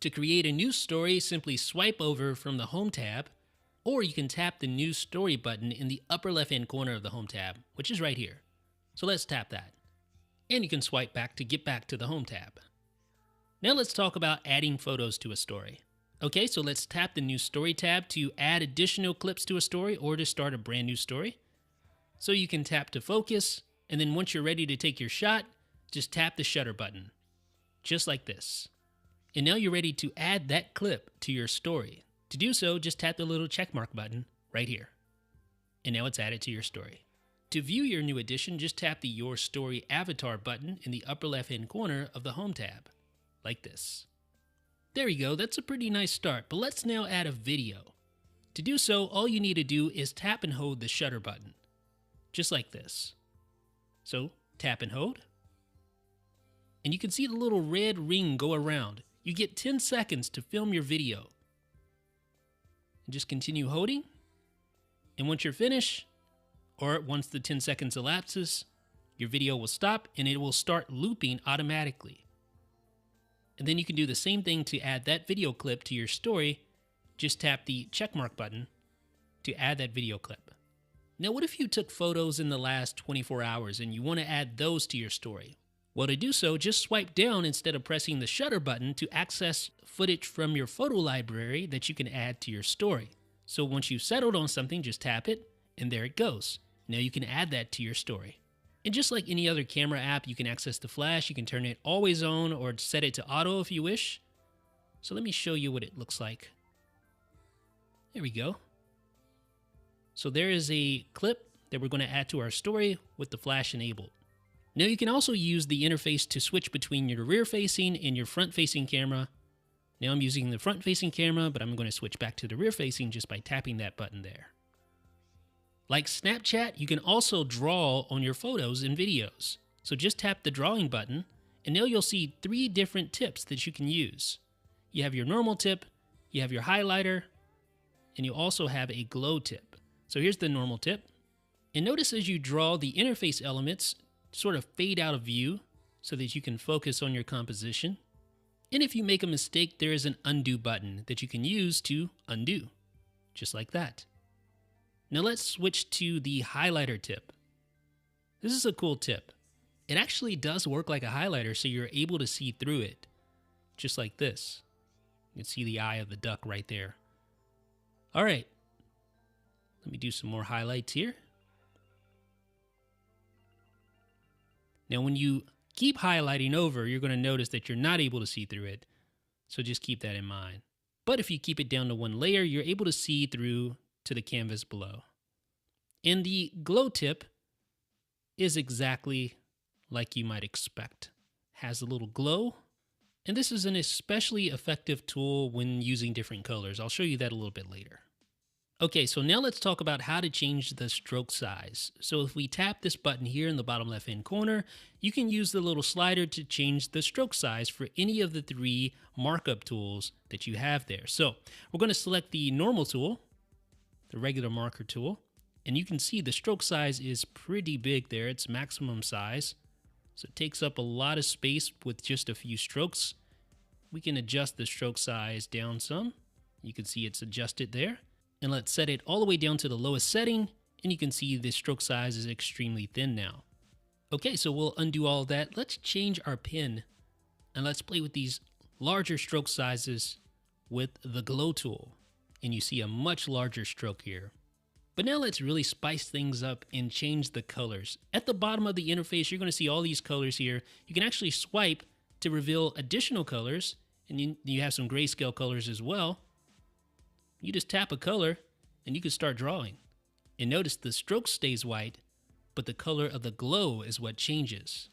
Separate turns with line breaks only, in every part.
To create a new story, simply swipe over from the Home tab, or you can tap the New Story button in the upper left-hand corner of the Home tab, which is right here. So let's tap that. And you can swipe back to get back to the Home tab. Now let's talk about adding photos to a story. Okay, so let's tap the New Story tab to add additional clips to a story or to start a brand new story. So you can tap to focus, and then once you're ready to take your shot, just tap the shutter button. Just like this. And now you're ready to add that clip to your story. To do so, just tap the little checkmark button right here. And now it's added to your story. To view your new addition, just tap the Your Story Avatar button in the upper left-hand corner of the Home tab, like this. There you go, that's a pretty nice start, but let's now add a video. To do so, all you need to do is tap and hold the shutter button, just like this. So, tap and hold. And you can see the little red ring go around. You get 10 seconds to film your video. And just continue holding. And once you're finished, or once the 10 seconds elapses, your video will stop and it will start looping automatically. And then you can do the same thing to add that video clip to your story. Just tap the checkmark button to add that video clip. Now, what if you took photos in the last 24 hours and you want to add those to your story? Well, to do so, just swipe down instead of pressing the shutter button to access footage from your photo library that you can add to your story. So once you've settled on something, just tap it, and there it goes. Now you can add that to your story. And just like any other camera app, you can access the flash, you can turn it always on or set it to auto if you wish. So let me show you what it looks like. There we go. So there is a clip that we're going to add to our story with the flash enabled. Now you can also use the interface to switch between your rear-facing and your front-facing camera. Now I'm using the front-facing camera, but I'm going to switch back to the rear-facing just by tapping that button there. Like Snapchat, you can also draw on your photos and videos. So just tap the drawing button, and now you'll see 3 different tips that you can use. You have your normal tip, you have your highlighter, and you also have a glow tip. So here's the normal tip. And notice as you draw, the interface elements sort of fade out of view so that you can focus on your composition. And if you make a mistake, there is an undo button that you can use to undo, just like that. Now let's switch to the highlighter tip. This is a cool tip. It actually does work like a highlighter, so you're able to see through it, just like this. You can see the eye of the duck right there. All right, let me do some more highlights here. Now, when you keep highlighting over, you're going to notice that you're not able to see through it. So just keep that in mind. But if you keep it down to one layer, you're able to see through to the canvas below. And the glow tip is exactly like you might expect. Has a little glow. And this is an especially effective tool when using different colors. I'll show you that a little bit later. Okay, so now let's talk about how to change the stroke size. So if we tap this button here in the bottom left-hand corner, you can use the little slider to change the stroke size for any of the 3 markup tools that you have there. So we're going to select the normal tool, the regular marker tool, and you can see the stroke size is pretty big there. It's maximum size. So it takes up a lot of space with just a few strokes. We can adjust the stroke size down some. You can see it's adjusted there. And let's set it all the way down to the lowest setting, and you can see the stroke size is extremely thin now. Okay, so we'll undo all of that. Let's change our pen, and let's play with these larger stroke sizes with the glow tool. And you see a much larger stroke here. But now let's really spice things up and change the colors. At the bottom of the interface, you're going to see all these colors here. You can actually swipe to reveal additional colors, and you have some grayscale colors as well. You just tap a color and you can start drawing. And notice the stroke stays white, but the color of the glow is what changes.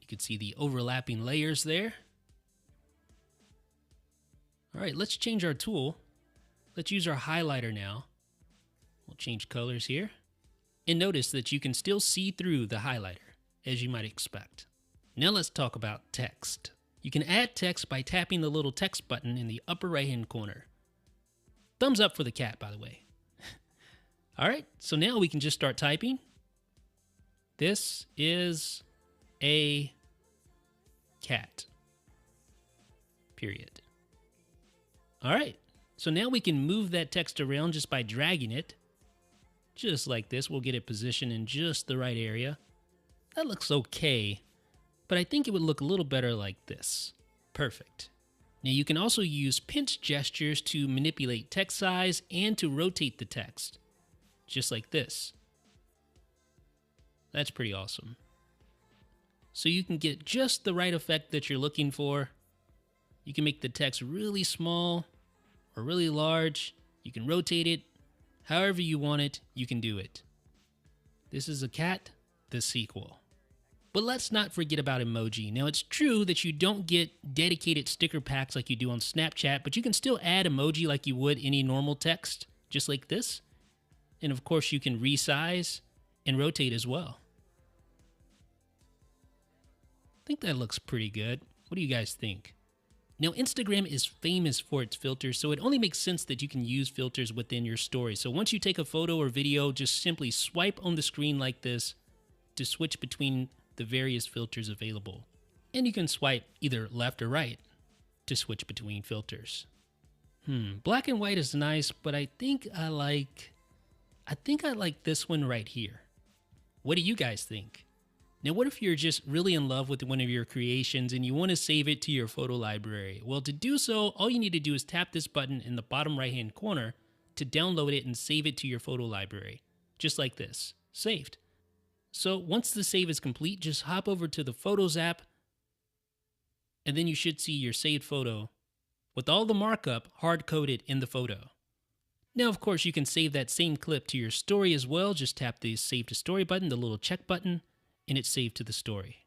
You can see the overlapping layers there. All right, let's change our tool. Let's use our highlighter now. We'll change colors here. And notice that you can still see through the highlighter, as you might expect. Now let's talk about text. You can add text by tapping the little text button in the upper right-hand corner. Thumbs up for the cat, by the way. All right, so now we can just start typing. This is a cat. Period. All right, so now we can move that text around just by dragging it. Just like this, we'll get it positioned in just the right area. That looks okay, but I think it would look a little better like this. Perfect. Now you can also use pinch gestures to manipulate text size and to rotate the text, just like this. That's pretty awesome. So you can get just the right effect that you're looking for. You can make the text really small or really large. You can rotate it. However you want it, you can do it. This is a cat, the sequel. But let's not forget about emoji. Now, it's true that you don't get dedicated sticker packs like you do on Snapchat, but you can still add emoji like you would any normal text, just like this. And of course, you can resize and rotate as well. I think that looks pretty good. What do you guys think? Now, Instagram is famous for its filters, so it only makes sense that you can use filters within your story. So once you take a photo or video, just simply swipe on the screen like this to switch between the various filters available. And you can swipe either left or right to switch between filters. Black and white is nice, but I think I like this one right here. What do you guys think? Now, what if you're just really in love with one of your creations and you want to save it to your photo library? Well, to do so, all you need to do is tap this button in the bottom right-hand corner to download it and save it to your photo library. Just like this. Saved. So once the save is complete, just hop over to the Photos app, and then you should see your saved photo with all the markup hard-coded in the photo. Now, of course, you can save that same clip to your story as well. Just tap the Save to Story button, the little check button, and it's saved to the story.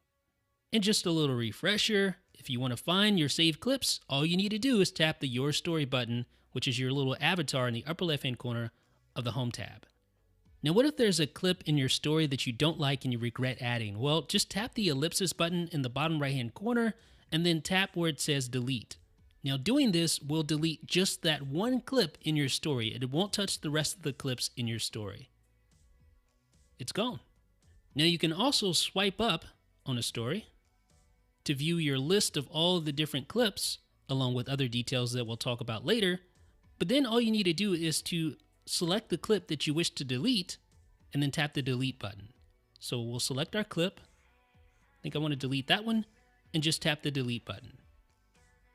And just a little refresher, if you want to find your saved clips, all you need to do is tap the Your Story button, which is your little avatar in the upper left-hand corner of the Home tab. Now, what if there's a clip in your story that you don't like and you regret adding? Well, just tap the ellipsis button in the bottom right-hand corner and then tap where it says delete. Now, doing this will delete just that one clip in your story. It won't touch the rest of the clips in your story. It's gone. Now, you can also swipe up on a story to view your list of all of the different clips, along with other details that we'll talk about later. But then all you need to do is to select the clip that you wish to delete and then tap the delete button. So we'll select our clip. I think I want to delete that one and just tap the delete button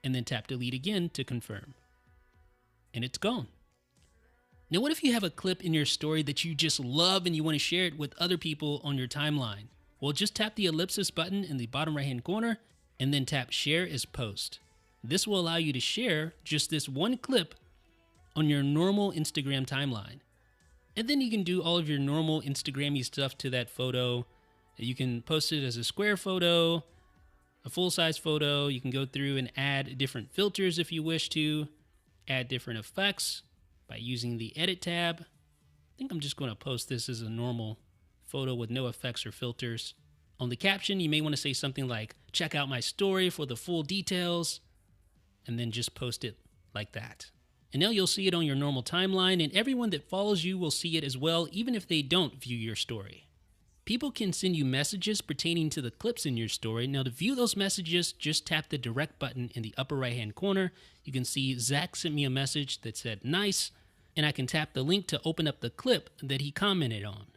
and then tap delete again to confirm. And it's gone. Now, what if you have a clip in your story that you just love and you want to share it with other people on your timeline? Well, just tap the ellipsis button in the bottom right-hand corner and then tap Share as Post. This will allow you to share just this one clip on your normal Instagram timeline. And then you can do all of your normal Instagram-y stuff to that photo. You can post it as a square photo, a full-size photo. You can go through and add different filters if you wish to, add different effects by using the Edit tab. I think I'm just going to post this as a normal photo with no effects or filters. On the caption, you may want to say something like, "Check out my story for the full details," and then just post it like that. And now you'll see it on your normal timeline, and everyone that follows you will see it as well, even if they don't view your story. People can send you messages pertaining to the clips in your story. Now, to view those messages, just tap the direct button in the upper right-hand corner. You can see Zach sent me a message that said, "Nice," and I can tap the link to open up the clip that he commented on.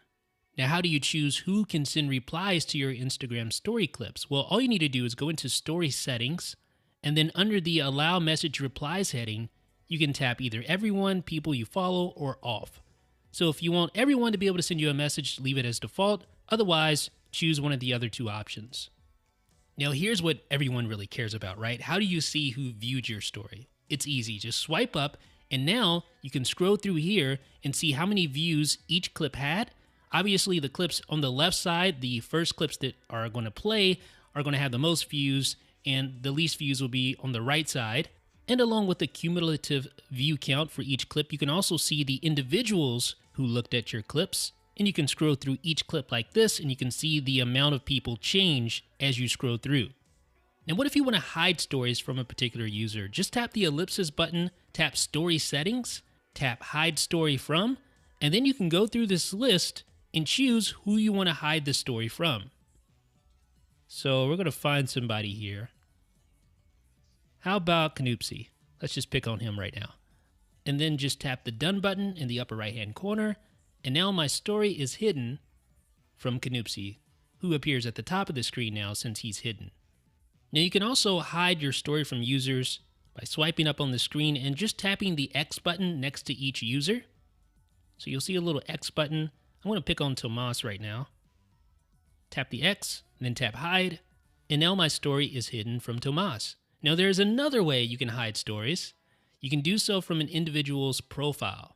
Now, how do you choose who can send replies to your Instagram story clips? Well, all you need to do is go into Story Settings, and then under the Allow Message Replies heading, you can tap either everyone, people you follow, or off. So if you want everyone to be able to send you a message, leave it as default. Otherwise, choose one of the other two options. Now, here's what everyone really cares about, right? How do you see who viewed your story? It's easy. Just swipe up, and now you can scroll through here and see how many views each clip had. Obviously, the clips on the left side, the first clips that are going to play, are going to have the most views, and the least views will be on the right side. And along with the cumulative view count for each clip, you can also see the individuals who looked at your clips. And you can scroll through each clip like this, and you can see the amount of people change as you scroll through. Now, what if you want to hide stories from a particular user? Just tap the ellipsis button, tap Story Settings, tap Hide Story From, and then you can go through this list and choose who you want to hide the story from. So we're going to find somebody here. How about Knoopsy? Let's just pick on him right now. And then just tap the done button in the upper right hand corner. And now my story is hidden from Canoopsy, who appears at the top of the screen now since he's hidden. Now you can also hide your story from users by swiping up on the screen and just tapping the X button next to each user. So you'll see a little X button. I want to pick on Tomas right now. Tap the X, and then tap hide, and now my story is hidden from Tomas. Now there's another way you can hide stories. You can do so from an individual's profile.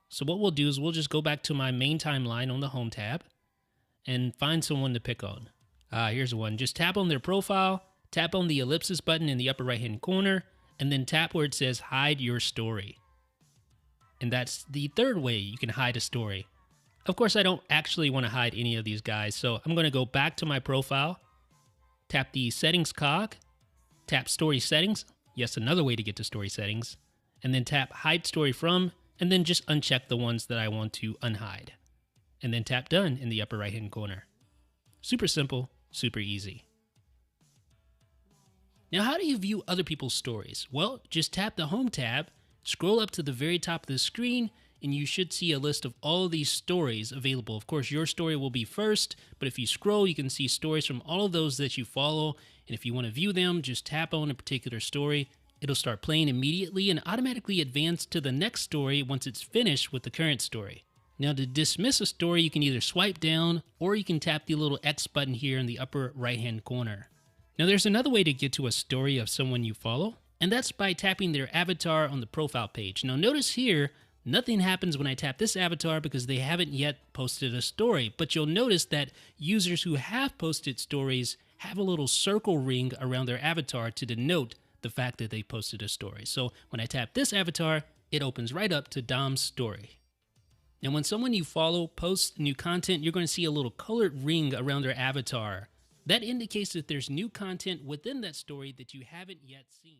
So what we'll do is we'll just go back to my main timeline on the home tab and find someone to pick on. Here's one. Just tap on their profile, tap on the ellipsis button in the upper right hand corner, and then tap where it says hide your story. And that's the third way you can hide a story. Of course, I don't actually want to hide any of these guys, so I'm going to go back to my profile, tap the settings cog, tap story settings. Yes, another way to get to story settings. And then tap hide story from, and then just uncheck the ones that I want to unhide. And then tap done in the upper right hand corner. Super simple, super easy. Now, how do you view other people's stories? Well, just tap the home tab, scroll up to the very top of the screen, and you should see a list of all of these stories available. Of course, your story will be first, but if you scroll, you can see stories from all of those that you follow. And if you want to view them, just tap on a particular story. It'll start playing immediately and automatically advance to the next story once it's finished with the current story. Now, to dismiss a story, you can either swipe down or you can tap the little X button here in the upper right-hand corner. Now, there's another way to get to a story of someone you follow, and that's by tapping their avatar on the profile page. Now, notice here, nothing happens when I tap this avatar because they haven't yet posted a story, but you'll notice that users who have posted stories have a little circle ring around their avatar to denote the fact that they posted a story. So when I tap this avatar, it opens right up to Dom's story. Now, when someone you follow posts new content, you're going to see a little colored ring around their avatar. That indicates that there's new content within that story that you haven't yet seen.